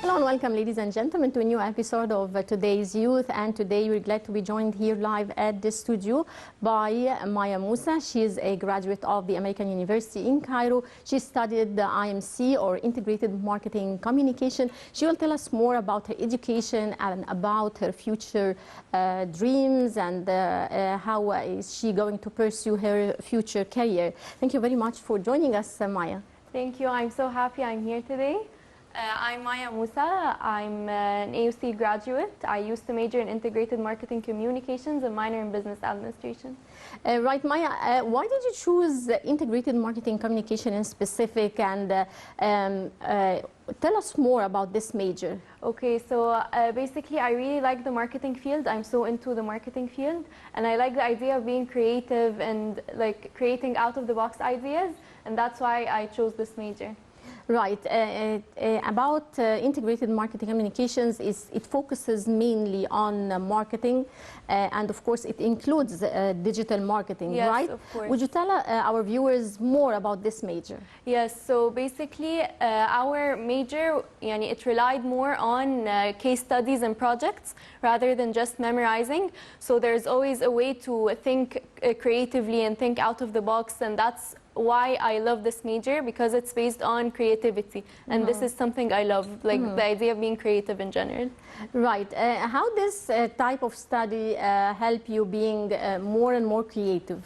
Hello and welcome, ladies and gentlemen, to a new episode of Today's Youth. And today we're glad to be joined here live at the studio by Maya Moussa. She is a graduate of the American University in Cairo. She studied the IMC, or Integrated Marketing Communication. She will tell us more about her education and about her future dreams and how is she going to pursue her future career. Thank you very much for joining us, Maya. Thank you. I'm so happy I'm here today. I'm Maya Moussa. I'm an AUC graduate. I used to major in Integrated Marketing Communications and minor in Business Administration. Right, Maya, why did you choose Integrated Marketing Communication in specific, and tell us more about this major? Okay, so basically I really like the marketing field. I'm so into the marketing field, and I like the idea of being creative and like creating out-of-the-box ideas, and that's why I chose this major. Right. About integrated marketing communications, it focuses mainly on marketing, and of course it includes digital marketing, yes, right? Of course. Would you tell our viewers more about this major? Yes, so basically our major, it relied more on case studies and projects rather than just memorizing. So there's always a way to think creatively and think out of the box, and that's why I love this major, because it's based on creativity, and this is something I love, like the idea of being creative in general. Right. How this type of study help you being more and more creative?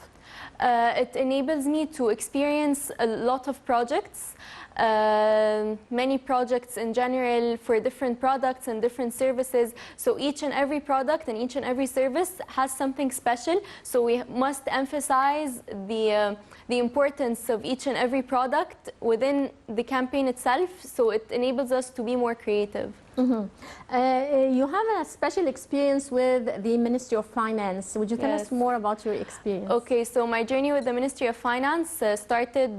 It enables me to experience a lot of projects, many projects in general for different products and different services. So each and every product and each and every service has something special. So we must emphasize the importance of each and every product within the campaign itself. So it enables us to be more creative. You have a special experience with the Ministry of Finance. Would you tell us more about your experience? Okay, so my journey with the Ministry of Finance started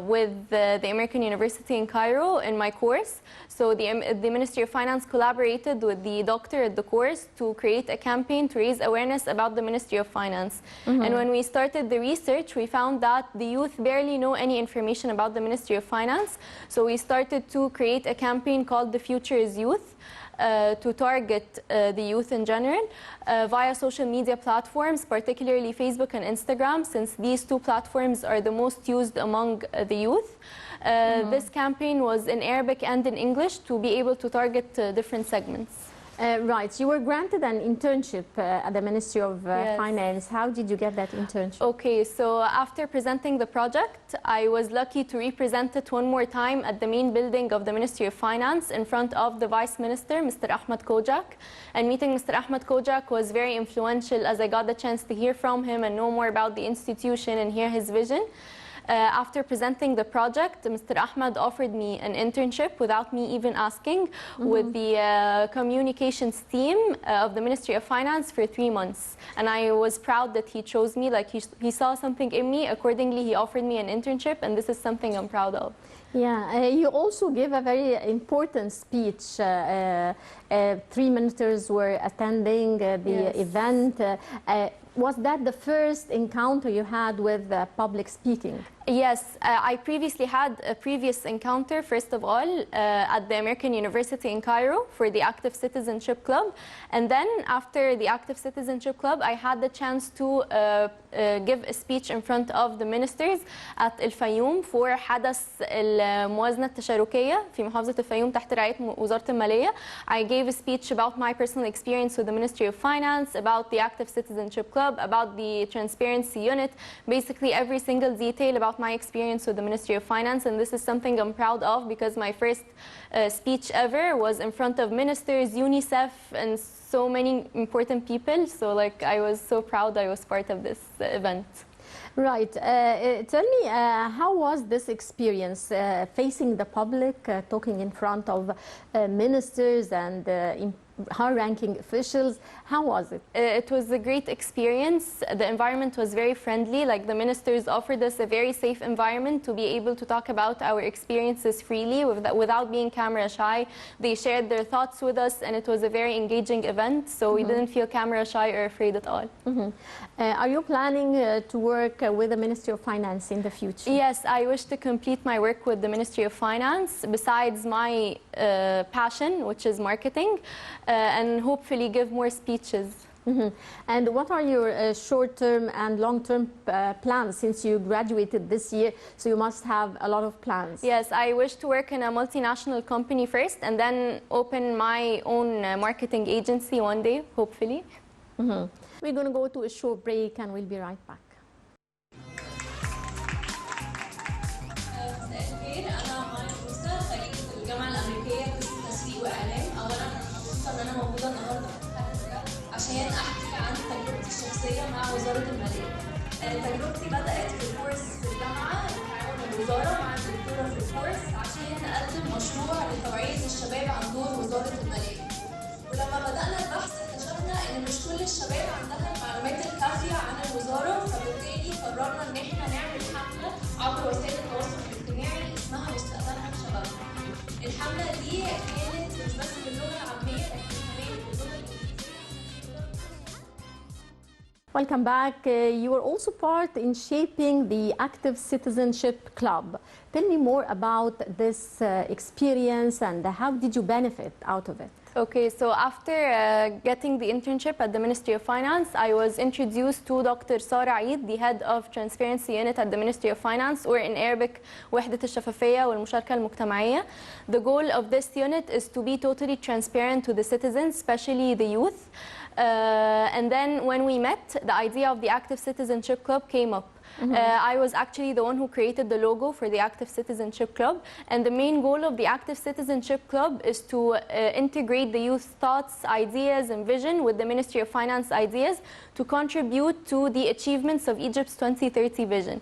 with the American University in Cairo in my course. So the Ministry of Finance collaborated with the doctor at the course to create a campaign to raise awareness about the Ministry of Finance. And when we started the research, we found that the youth barely know any information about the Ministry of Finance. So we started to create a campaign called The Future is Youth, to target the youth in general via social media platforms, particularly Facebook and Instagram, since these two platforms are the most used among the youth. This campaign was in Arabic and in English to be able to target different segments. Right. You were granted an internship at the Ministry of Finance. How did you get that internship? Okay, so after presenting the project, I was lucky to represent it one more time at the main building of the Ministry of Finance in front of the Vice Minister, Mr. Ahmed Kojak. And meeting Mr. Ahmed Kojak was very influential, as I got the chance to hear from him and know more about the institution and hear his vision. After presenting the project, Mr. Ahmed offered me an internship without me even asking with the communications team of the Ministry of Finance for 3 months. And I was proud that he chose me, like he saw something in me. Accordingly, he offered me an internship, and this is something I'm proud of. Yeah, you also gave a very important speech. 3 ministers were attending the event. Was that the first encounter you had with public speaking? Yes, I previously had a previous encounter, first of all, at the American University in Cairo for the Active Citizenship Club. And then after the Active Citizenship Club, I had the chance to give a speech in front of the ministers at الفيوم for حدث الموازنة التشاركية في محافظة الفيوم تحت رعاية وزارة المالية. I gave a speech about my personal experience with the Ministry of Finance, about the Active Citizenship Club, about the Transparency Unit, basically every single detail about my experience with the Ministry of Finance. And this is something I'm proud of, because my first speech ever was in front of ministers, UNICEF, and so many important people. So like I was so proud I was part of this event. Right. Tell me, how was this experience facing the public, talking in front of ministers and high-ranking officials. How was it? It was a great experience. The environment was very friendly. Like the ministers offered us a very safe environment to be able to talk about our experiences freely without being camera shy. They shared their thoughts with us, and it was a very engaging event. So we didn't feel camera shy or afraid at all. Are you planning to work with the Ministry of Finance in the future? Yes, I wish to complete my work with the Ministry of Finance besides my passion, which is marketing, and hopefully give more speeches. And what are your short-term and long-term plans since you graduated this year? So you must have a lot of plans. Yes, I wish to work in a multinational company first and then open my own marketing agency one day, hopefully. We're going to go to a short break and we'll be right back. أنا مoussa خريجة الجامعة الأمريكية قسم تسويق وإعلام. أولاً أنا مبسوطة إن أنا موجودة النهاردة في الحلقة ده عشان أحكي عن تجربتي الشخصية مع وزارة المالية. تجربتي بدأت في الكورس في الجامعة بالتعاون مع الوزارة مع الدكتورة في الكورس عشان نقدم مشروع لتوعية الشباب عن دور وزارة المالية. ولما بدأنا البحث اكتشفنا إن مش كل الشباب عندها المعلومات الكافية عن الوزارة، فبالتالي قررنا إن إحنا نعمل حملة عبر وسائل التواصل الاجتماعي اسمها مستقبلها بشبابها. الحملة دي كانت مش بس باللغة العامية لكن كمان باللغة الإنجليزية. Welcome back. You were also part in shaping the Active Citizenship Club. Tell me more about this experience and how did you benefit out of it? Okay, so after getting the internship at the Ministry of Finance, I was introduced to Dr. Sara Eid, the head of Transparency Unit at the Ministry of Finance, or in Arabic, وحدة الشفافية والمشاركة المجتمعية. The goal of this unit is to be totally transparent to the citizens, especially the youth. And then when we met, the idea of the Active Citizenship Club came up. I was actually the one who created the logo for the Active Citizenship Club, and the main goal of the Active Citizenship Club is to integrate the youth thoughts, ideas, and vision with the Ministry of Finance ideas to contribute to the achievements of Egypt's 2030 vision.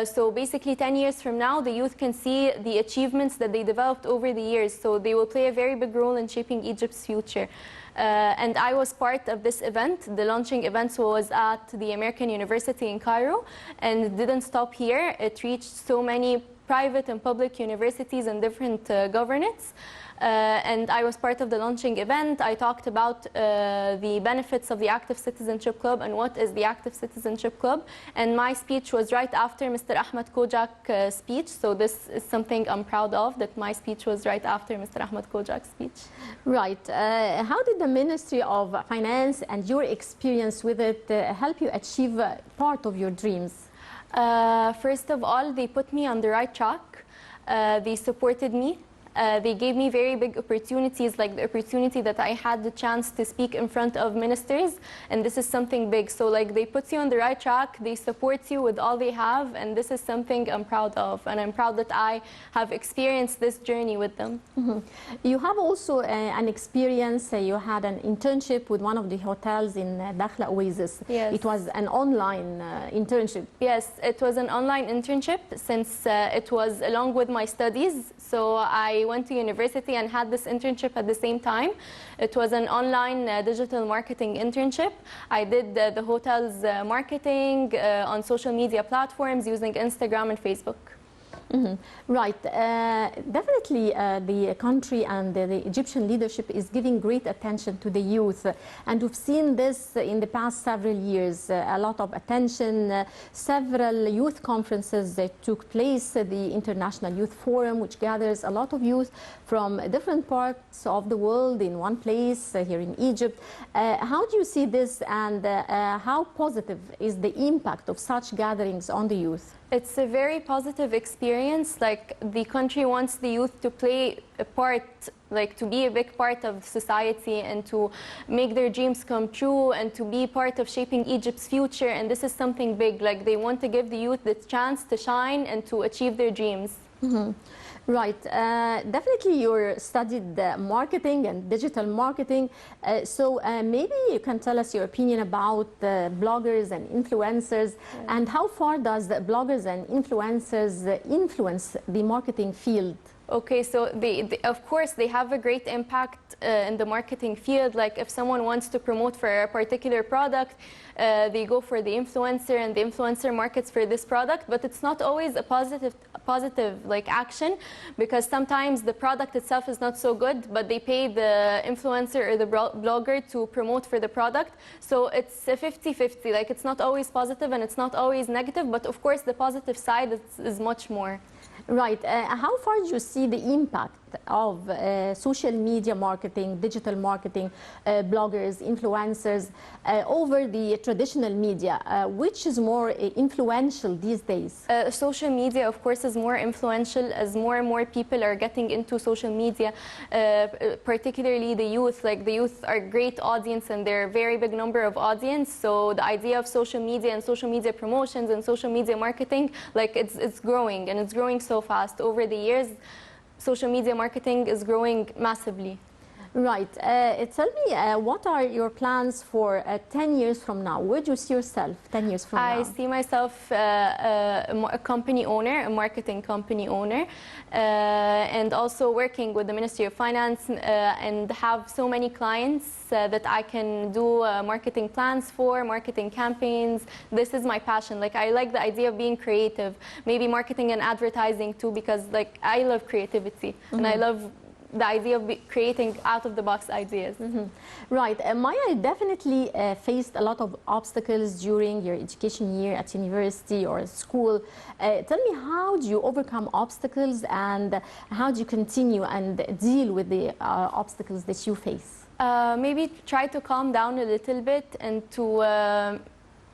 So basically 10 years from now, the youth can see the achievements that they developed over the years, so they will play a very big role in shaping Egypt's future. And I was part of this event. The launching event was at the American University in Cairo, and it didn't stop here. It reached so many private and public universities and different governorates. And I was part of the launching event. I talked about the benefits of the Active Citizenship Club and what is the Active Citizenship Club. And my speech was right after Mr. Ahmed Kojak's speech. So this is something I'm proud of, that my speech was right after Mr. Ahmed Kojak's speech. Right. How did the Ministry of Finance and your experience with it help you achieve part of your dreams? First of all, they put me on the right track. They supported me. They gave me very big opportunities, like the opportunity that I had the chance to speak in front of ministers, and this is something big. So like they put you on the right track, they support you with all they have, and this is something I'm proud of, and I'm proud that I have experienced this journey with them. You have also an experience, you had an internship with one of the hotels in Dakhla Oasis. Yes. It was an online internship. Yes, it was an online internship since it was along with my studies. So I went to university and had this internship at the same time. It was an online digital marketing internship. I did the hotel's marketing on social media platforms using Instagram and Facebook. Right. Definitely the country and the Egyptian leadership is giving great attention to the youth. And we've seen this in the past several years, a lot of attention. Several youth conferences that took place, the International Youth Forum, which gathers a lot of youth from different parts of the world in one place here in Egypt. How do you see this, and how positive is the impact of such gatherings on the youth? It's a very positive experience. Like the country wants the youth to play a part, like to be a big part of society and to make their dreams come true and to be part of shaping Egypt's future. And this is something big. Like they want to give the youth the chance to shine and to achieve their dreams. Right. Definitely you studied marketing and digital marketing. So maybe you can tell us your opinion about bloggers and influencers, and how far does the bloggers and influencers influence the marketing field? Okay, so of course, they have a great impact in the marketing field. Like if someone wants to promote for a particular product, they go for the influencer, and the influencer markets for this product. But it's not always a positive like action, because sometimes the product itself is not so good, but they pay the influencer or the blogger to promote for the product. So it's a 50-50. Like it's not always positive and it's not always negative. But of course, the positive side is much more. Right. How far do you see the impact of social media marketing, digital marketing, bloggers, influencers over the traditional media? Which is more influential these days? Social media, of course, is more influential as more and more people are getting into social media, particularly the youth. Like the youth are a great audience and they're a very big number of audience. So the idea of social media and social media promotions and social media marketing, like it's growing, and it's growing so fast. Over the years, social media marketing is growing massively. Right. Tell me, what are your plans for 10 years from now? Where do you see yourself 10 years from now? I see myself a company owner, a marketing company owner, and also working with the Ministry of Finance and have so many clients that I can do marketing plans for, marketing campaigns. This is my passion. Like I like the idea of being creative, maybe marketing and advertising too, because like I love creativity and I love the idea of creating out-of-the-box ideas. Right. Maya definitely faced a lot of obstacles during your education year at university or school. Tell me, how do you overcome obstacles and how do you continue and deal with the obstacles that you face? Maybe try to calm down a little bit and to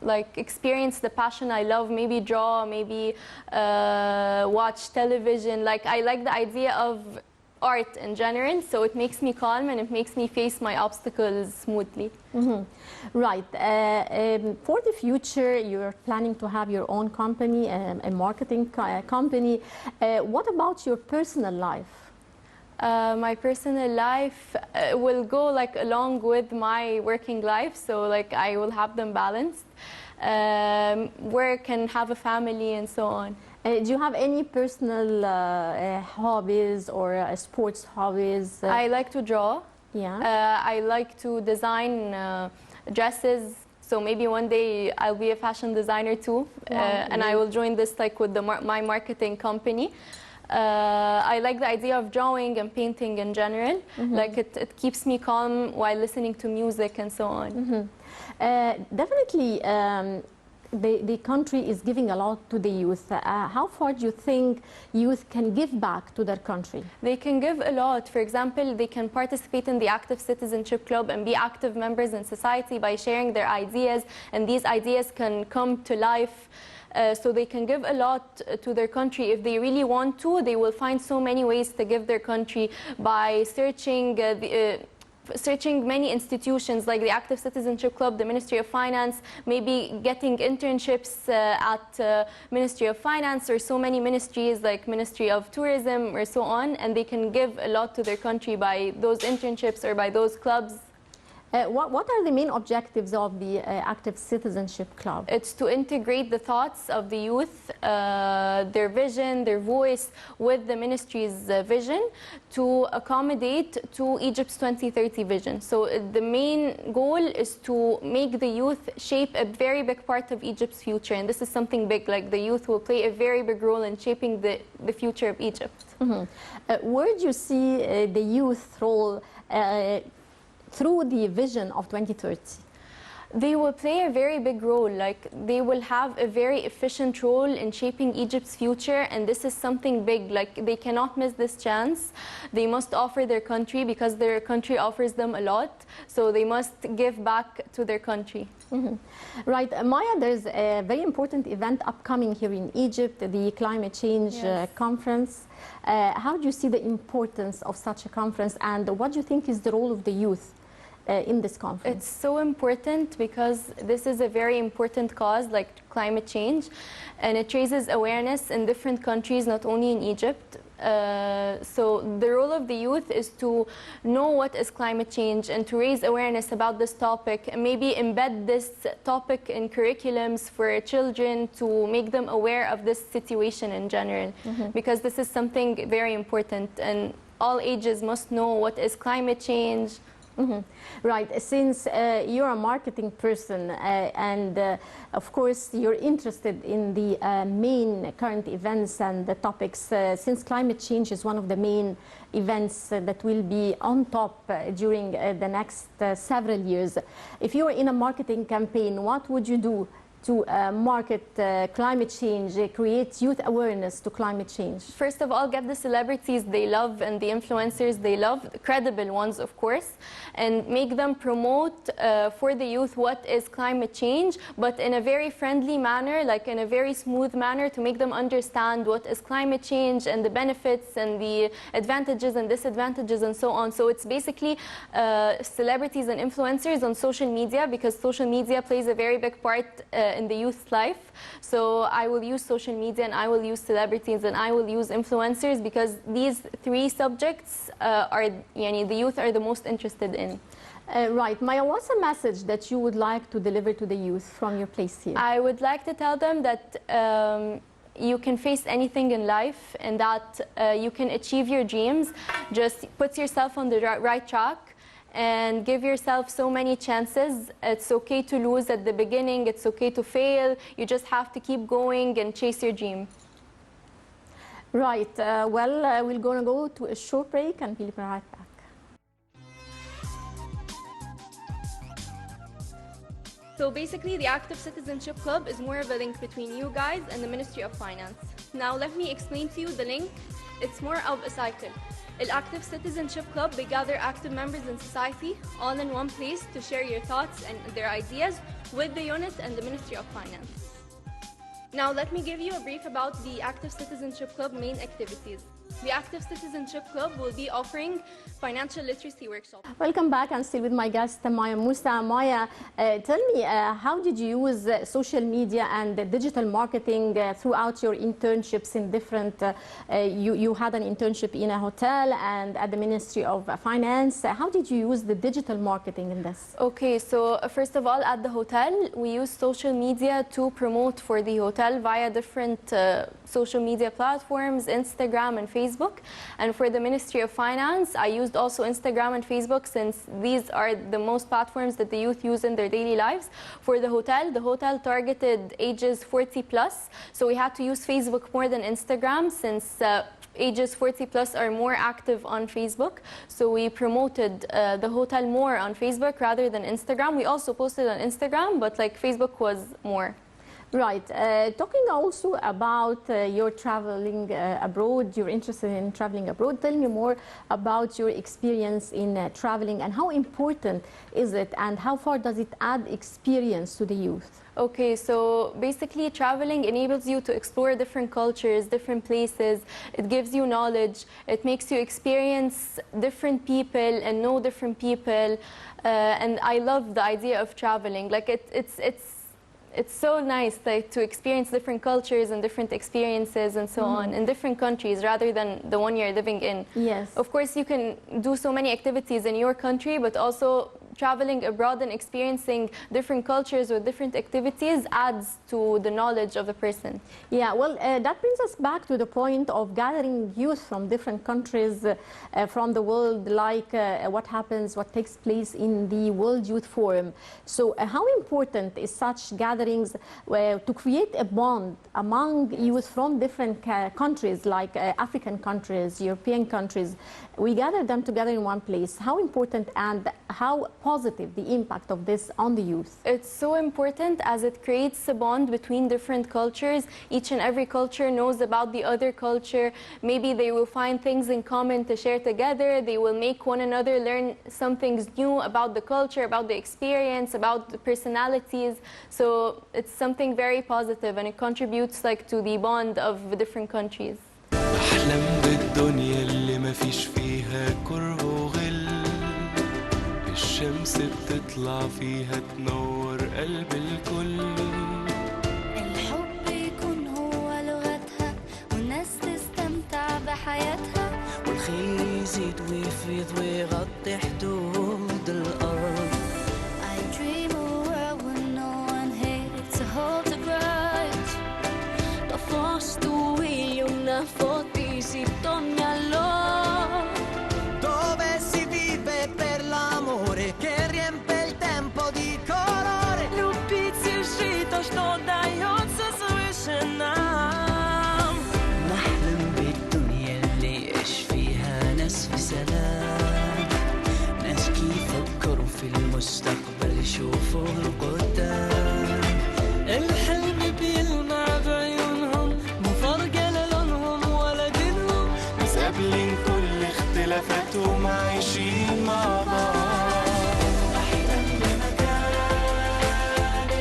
like experience the passion I love, maybe draw, maybe watch television. Like I like the idea of art in general, so it makes me calm and it makes me face my obstacles smoothly. Right. For the future, you're planning to have your own company, a marketing company. What about your personal life? My personal life will go like along with my working life, so like I will have them balanced. Work and have a family and so on. Do you have any personal hobbies or sports hobbies? I like to draw. Yeah. I like to design dresses. So maybe one day I'll be a fashion designer too, and I will join this like with my marketing company. I like the idea of drawing and painting in general. Like it keeps me calm while listening to music and so on. Definitely. The country is giving a lot to the youth. How far do you think youth can give back to their country? They can give a lot. For example, they can participate in the Active Citizenship Club and be active members in society by sharing their ideas, and these ideas can come to life. So they can give a lot to their country. If they really want to, they will find so many ways to give their country by searching many institutions like the Active Citizenship Club, the Ministry of Finance, maybe getting internships at Ministry of Finance or so many ministries like Ministry of Tourism or so on, and they can give a lot to their country by those internships or by those clubs. What are the main objectives of the Active Citizenship Club? It's to integrate the thoughts of the youth, their vision, their voice with the ministry's vision to accommodate to Egypt's 2030 vision. So the main goal is to make the youth shape a very big part of Egypt's future. And this is something big, like the youth will play a very big role in shaping the future of Egypt. Where do you see the youth role through the vision of 2030? They will play a very big role. Like they will have a very efficient role in shaping Egypt's future, and this is something big. Like they cannot miss this chance. They must offer their country because their country offers them a lot. So they must give back to their country. Right, Maya, there's a very important event upcoming here in Egypt, the Climate Change Conference. How do you see the importance of such a conference, and what do you think is the role of the youth in this conference? It's so important because this is a very important cause, like climate change, and it raises awareness in different countries, not only in Egypt. So the role of the youth is to know what is climate change and to raise awareness about this topic and maybe embed this topic in curriculums for children to make them aware of this situation in general, because this is something very important and all ages must know what is climate change. Right. Since you're a marketing person and of course you're interested in the main current events and the topics, since climate change is one of the main events that will be on top during the next several years, if you were in a marketing campaign, what would you do to market climate change, create youth awareness to climate change? First of all, get the celebrities they love and the influencers they love, credible ones of course, and make them promote for the youth what is climate change, but in a very friendly manner, like in a very smooth manner, to make them understand what is climate change and the benefits and the advantages and disadvantages and so on. So it's basically celebrities and influencers on social media, because social media plays a very big part in the youth's life. So I will use social media and I will use celebrities and I will use influencers, because these three subjects are, the youth are the most interested in. Right. Maya, what's a message that you would like to deliver to the youth from your place here? I would like to tell them that you can face anything in life and that you can achieve your dreams. Just put yourself on the right track and give yourself so many chances. It's okay to lose at the beginning, it's okay to fail. You just have to keep going and chase your dream. Right. We're going to go to a short break and we'll be right back. So basically, the Active Citizenship Club is more of a link between you guys and the Ministry of Finance. Now let me explain to you the link. It's more of a cycle. The Active Citizenship Club, they gather active members in society all in one place to share your thoughts and their ideas with the unit and the Ministry of Finance. Now let me give you a brief about the Active Citizenship Club main activities. The Active Citizenship Club will be offering financial literacy workshops. Welcome back. I'm still with my guest, Maya Moussa. Maya, tell me, how did you use social media and digital marketing throughout your internships in different, you had an internship in a hotel and at the Ministry of Finance. How did you use the digital marketing in this? Okay, so first of all, at the hotel, we use social media to promote for the hotel via different social media platforms, Instagram and Facebook. And for the Ministry of Finance, I used also Instagram and Facebook, since these are the most platforms that the youth use in their daily lives. For the hotel targeted ages 40 plus, so we had to use Facebook more than Instagram, since ages 40 plus are more active on Facebook. So we promoted the hotel more on Facebook rather than Instagram. We also posted on Instagram, but like Facebook was more. Right. Talking also about your traveling abroad, you're interested in traveling abroad. Tell me more about your experience in traveling and how important is it and how far does it add experience to the youth? Okay, so basically traveling enables you to explore different cultures, different places. It gives you knowledge. It makes you experience different people and know different people. And I love the idea of traveling. Like it's so nice, like, to experience different cultures and different experiences and so on in different countries rather than the one you're living in. Yes. Of course, you can do so many activities in your country, but also traveling abroad and experiencing different cultures with different activities adds to the knowledge of the person. Yeah, well, that brings us back to the point of gathering youth from different countries from the world, like what takes place in the World Youth Forum. So how important is such gatherings to create a bond among youth from different countries, like African countries, European countries? We gather them together in one place. How important and how positive the impact of this on the youth? It's so important as it creates a bond between different cultures. Each and every culture knows about the other culture. Maybe they will find things in common to share together. They will make one another learn some things new about the culture, about the experience, about the personalities. So it's something very positive and it contributes like to the bond of different countries. أحلم بالدنيا اللي ما فيش فيها كره وغل، الشمس بتطلع فيها تنور قلب الكل، الحب يكون هو لغتها والناس تستمتع بحياتها. حياتها، والخير يزيد ويفيض ويغطي حدود الأرض. I dream a world where no one hates to hold a grudge. Da forstuire una fortissima allora, dove si vive per l'amore che riempie il tempo di colore. Любите жить то, что дается свыше нам. نحلم بالدنيا اللي يعيش فيها ناس في سلام، ناس كيف فكروا في المستقبل يشوفوا القدام. الحلم بيلمع بعيونهم، مو فرقة للونهم ولا دينهم، بس قابلين كل اختلافاتهم عايشين مع بعض. أحلم بمكان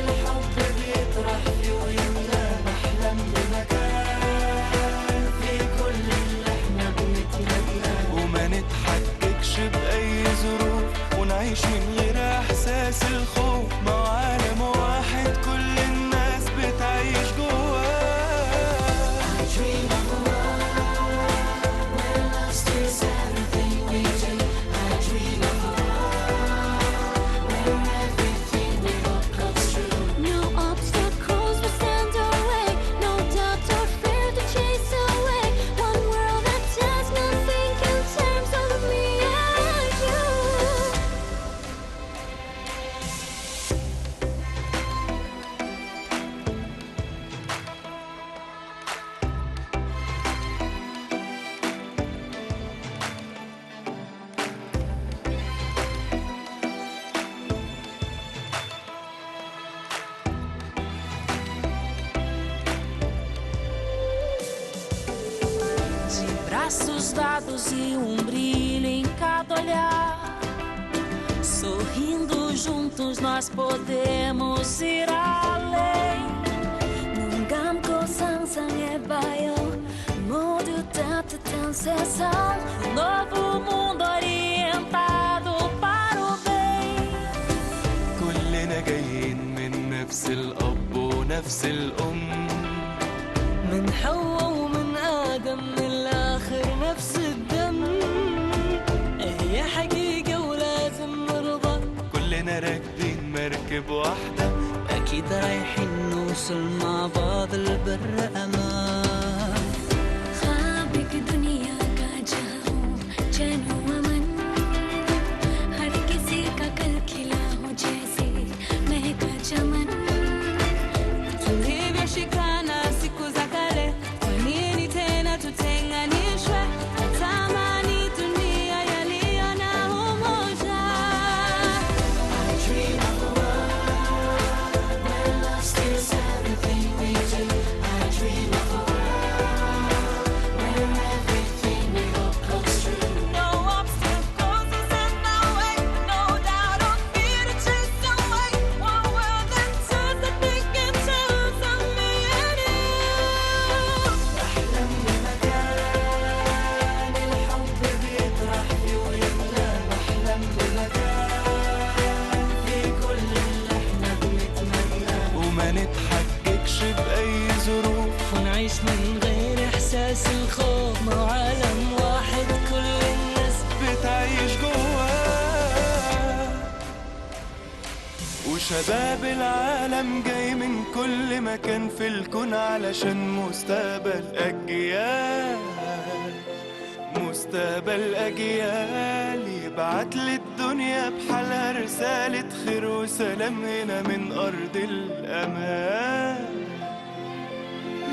الحب بيطرح فيه ويملى، أحلم بمكان في كل اللي احنا بنتمناه، وما نتحججش بأي ظروف، ونعيش من غير إحساس الخوف، مع عالم واحد كل الناس بتعيش جواه. I dream of a world where love steers everything we do. I dream of a world where everything we hope comes true. No obstacles will stand our way, no doubt or fear to chase away. One world that does not think in terms of me and you. De braços dados e brilho em cada olhar, sorrindo juntos nós podemos ir além. 눈감 상상해봐요. 모두 따뜻한 세상, Um novo mundo orientado para o bem. كلنا جايين من نفس الأب ونفس الأم، من حواء ومن آدم، من الآخر نفس الدم. هي حقيقة ولازم نرضى، كلنا راكبين مركب واحدة، أكيد رايحين نوصل مع بعض البر أمان. ख्वाब की दुनिया का जाऊं चैन हो अमन, हर किसी का कल खिला हो जैसे महका चमन. Tulivyoshikana siku za kale, kwa nini tena tutenganishwe? Tamani dunia yaliyo na umoja. I dream of a world where love steers everything we do. I dream of a world where everything we hope comes true. No obstacles will stand our way, no doubt or fear to chase away. One world that does not think in terms of me and you. أحلم بمكان الحب بيطرح فيه ويملى، أحلم بمكان في كل اللي احنا بنتمناه، وما نتحججش بأي ظروف، ونعيش من غير إحساس الخوف، مع عالم واحد كل الناس بتعيش جواه. وشباب العالم جاي من كل مكان في الكون علشان مستقبل أجيال، مستقبل أجيال يبعت للدنيا بحالها رسالة خير وسلام هنا من أرض الأمان،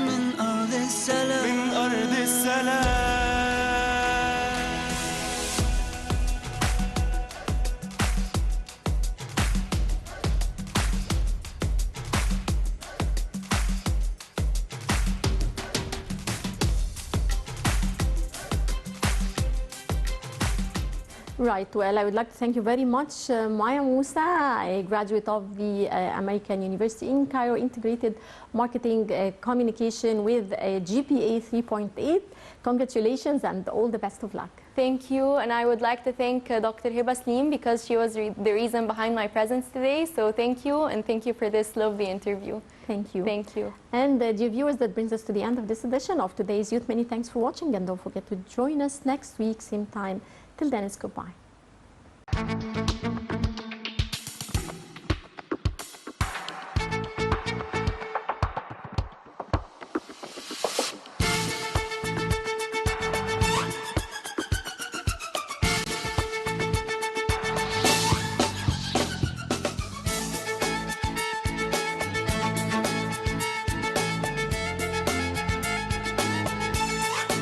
من أرض السلام، من أرض السلام. Right. Well, I would like to thank you very much, Maya Moussa, a graduate of the American University in Cairo, integrated marketing communication with a GPA 3.8. Congratulations and all the best of luck. Thank you, and I would like to thank Dr. Hiba Slim because she was the reason behind my presence today. So thank you, and thank you for this lovely interview. Thank you. Thank you. And dear viewers, that brings us to the end of this edition of Today's Youth. Many thanks for watching, and don't forget to join us next week, same time. Till then, it's goodbye.